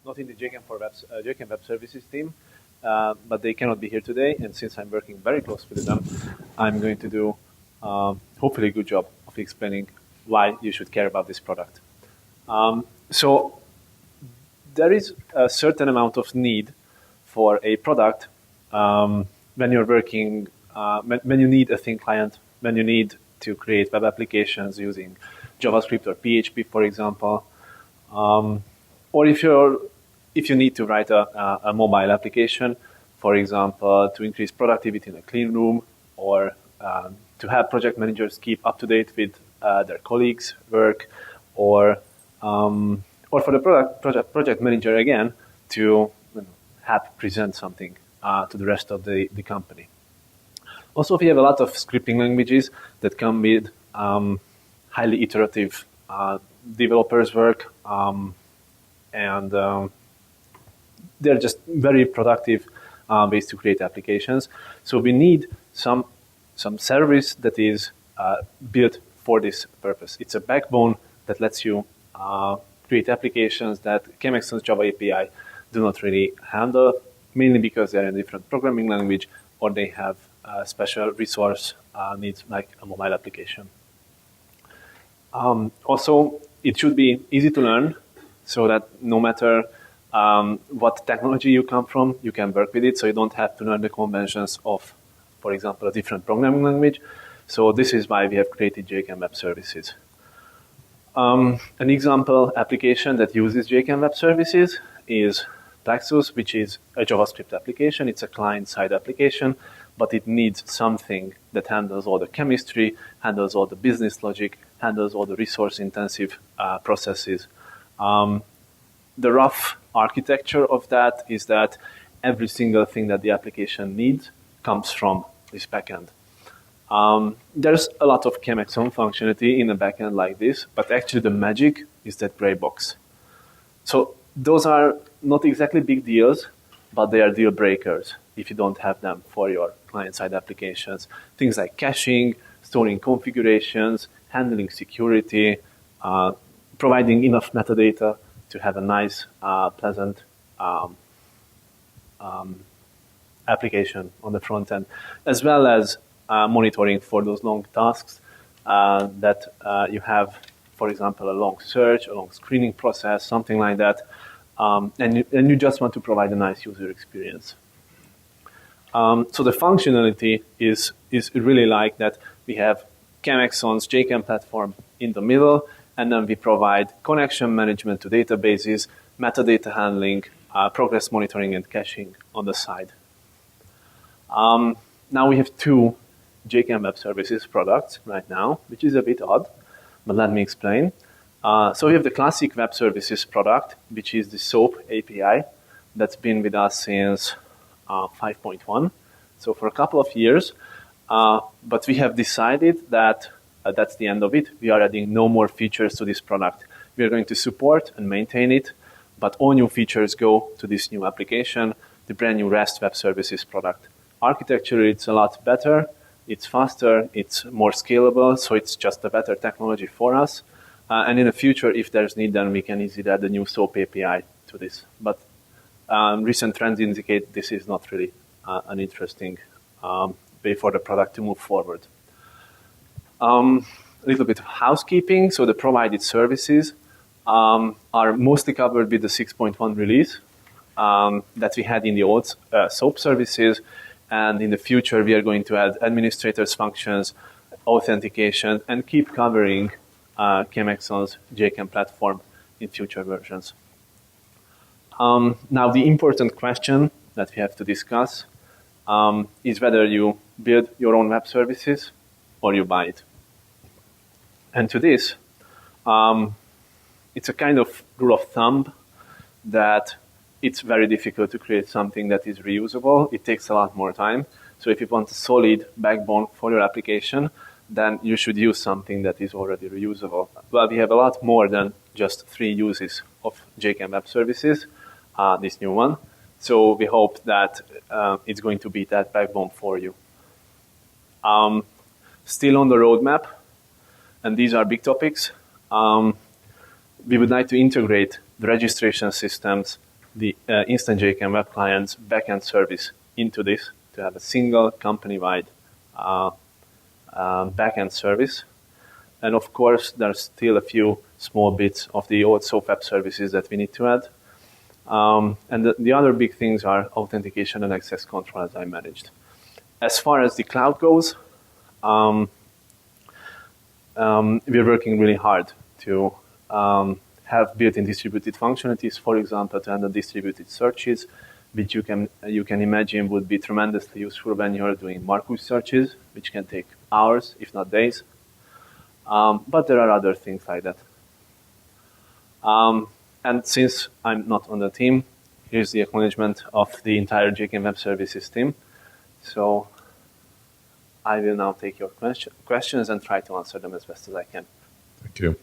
not in the JChem Web Services team, but they cannot be here today. And since I'm working very closely with them, I'm going to do hopefully a good job of explaining why you should care about this product. So there is a certain amount of need for a product when you're working, when you need a thin client, when you need to create web applications using JavaScript or PHP, for example, or if you need to write a mobile application, for example, to increase productivity in a clean room, or to have project managers keep up to date with their colleagues' work, or for the project manager again to help present something to the rest of the company. Also, we have a lot of scripting languages that come with highly iterative developers' work, and they're just very productive ways to create applications. So we need some service that is built for this purpose. It's a backbone that lets you create applications that ChemAxon's Java API do not really handle, mainly because they're in a different programming language or they have special resource needs like a mobile application. Also, it should be easy to learn so that no matter what technology you come from, you can work with it, so you don't have to learn the conventions of, for example, a different programming language. So this is why we have created JChem Web Services. An example application that uses JChem Web Services is Strácz, which is a JavaScript application. It's a client-side application, but it needs something that handles all the chemistry, handles all the business logic, handles all the resource-intensive processes. The rough architecture of that is that every single thing that the application needs comes from this backend. There's a lot of ChemAxon functionality in a backend like this, but actually the magic is that gray box. So those are not exactly big deals, but they are deal breakers if you don't have them for your client-side applications. Things like caching, storing configurations, handling security, providing enough metadata to have a nice, pleasant application on the front end, as well as monitoring for those long tasks that you have, for example, a long search, a long screening process, something like that, and you just want to provide a nice user experience. So the functionality is really like that. We have ChemAxon's JChem platform in the middle, and then we provide connection management to databases, metadata handling, progress monitoring, and caching on the side. Now we have two JChem Web Services products right now, which is a bit odd, but let me explain. So we have the classic Web Services product, which is the SOAP API that's been with us since 5.1, so for a couple of years. But we have decided that that's the end of it. We are adding no more features to this product. We are going to support and maintain it, but all new features go to this new application, the brand new REST Web Services product. Architecturally, it's a lot better. It's faster, it's more scalable, so it's just a better technology for us. And in the future, if there's need, then we can easily add the new SOAP API to this. But recent trends indicate this is not really an interesting way for the product to move forward. A little bit of housekeeping. So the provided services are mostly covered with the 6.1 release that we had in the old SOAP services. And in the future, we are going to add administrators functions, authentication, and keep covering ChemAxon's JChem platform in future versions. Now, the important question that we have to discuss is whether you build your own web services or you buy it. And to this, it's a kind of rule of thumb that it's very difficult to create something that is reusable. It takes a lot more time. So if you want a solid backbone for your application, then you should use something that is already reusable. Well, we have a lot more than just 3 uses of JChem Web Services, this new one. So we hope that it's going to be that backbone for you. Still on the roadmap, and these are big topics, we would like to integrate the registration systems the instant JChem Web Client's backend service into this to have a single company-wide backend service. And of course, there's still a few small bits of the old SOAP web services that we need to add. And the other big things are authentication and access control, as I managed. As far as the cloud goes, we're working really hard to have built-in distributed functionalities, for example, to handle distributed searches, which you can imagine would be tremendously useful when you're doing Marcus searches, which can take hours, if not days. But there are other things like that. And since I'm not on the team, here's the acknowledgement of the entire JChem Web Services team. So I will now take your questions and try to answer them as best as I can. Thank you.